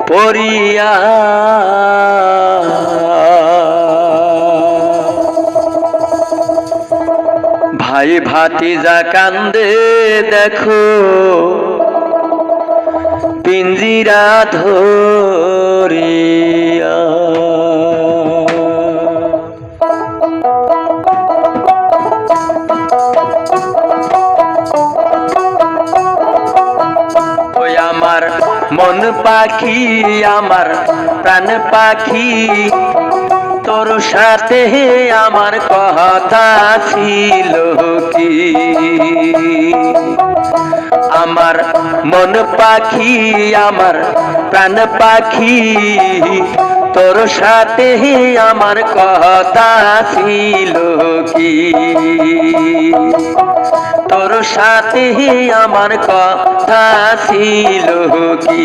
পড়িয়া ভাই ভাতিজা কান্দে দেখো পিঞ্জিরা ধরিয়া ওই আমার মন পাখি আমার প্রাণ পাখি তোর সাথে আমার কথা ছিল কি আমার মন পাখি আমার প্রাণ পাখি তোর সাথে আমার কথা ছিল কি তোর সাথে আমার কথা ছিল কি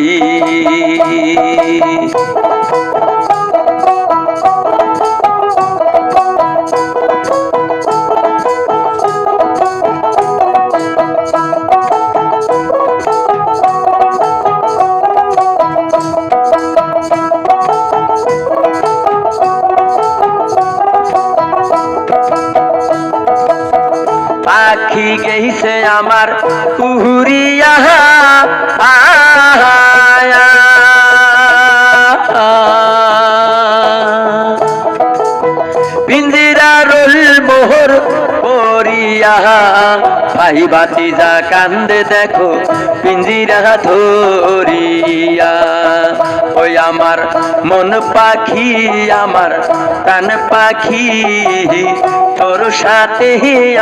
পাখি গেছে আমার উড়িয়া পিঞ্জিরা রোল মোহর পড়িয়া ভাই ভাতিজা কান্দে দেখো পিঞ্জিরা ধরিয়া ওই আমার মন পাখি আমার প্রাণ পাখি তোর সাথে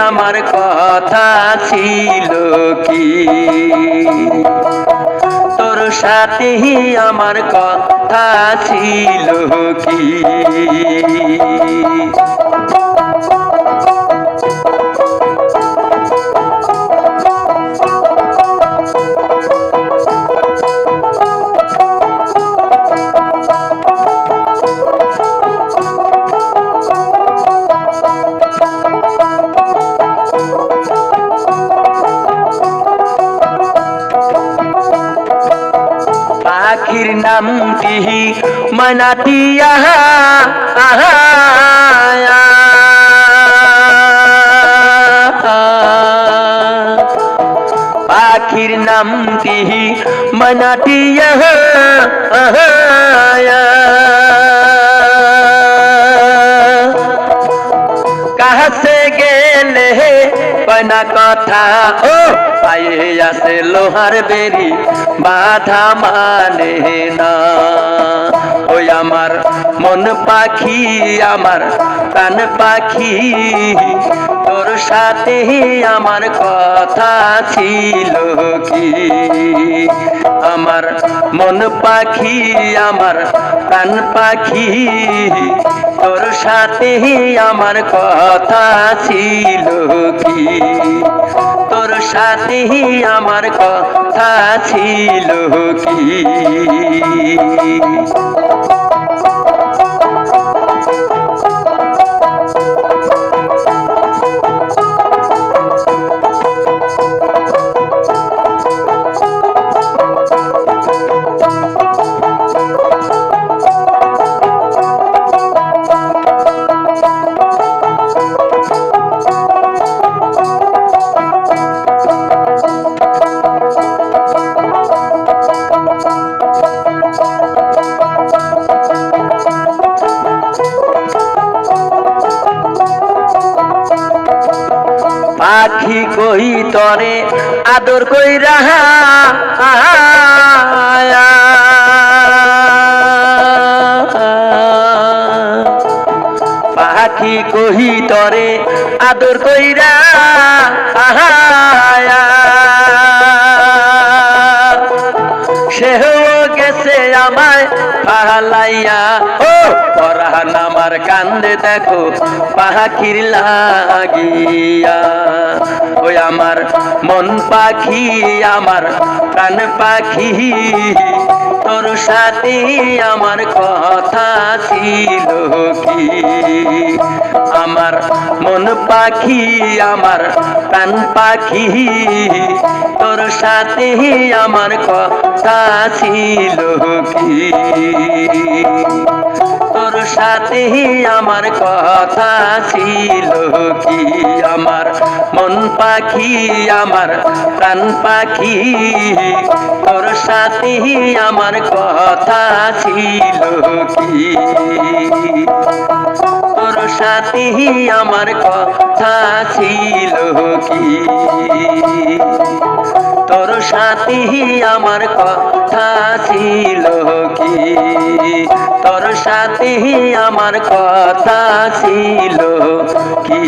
আমার কথা ছিল কি তোর সাথে আমার কথা ছিল কি পাখির নামটি মনাতিয়া পাখির নামটি মনাতিয়া কাছে গেলে কয়না কথা ও পায়ে আসে লোহার বেরি বাধা মানে না ওই আমার মন পাখি আমার প্রাণ পাখি তোর সাথে আমার কথা ছিল কি আমার মন পাখি আমার প্রাণ পাখি তোর সাথে আমার কথা ছিল কি তোর সাথে আমার কথা ছিল কি পাখি কই তরে আদর কইরা পাখি কহি তরে আদর কইরা সেও গেছে আমায় ফালাইয়া ও পরান আমার কান্দে দেখো পাখির লাগিয়া ওই আমার মন পাখি আমার প্রাণ পাখি তোর সাথে আমার কথা ছিল কি আমার মন পাখি আমার প্রাণ পাখি তোর সাথে আমার কথা ছিল কি তোর সাথে আমার কথা ছিল কি আমার মন পাখি আমার প্রাণ পাখি তোর সাথে আমার কথা ছিল কি তোর সাথে আমার কথা ছিল কি তোর সাথে আমার কথা ছিল কি তোর সাথে আমার কথা ছিল কি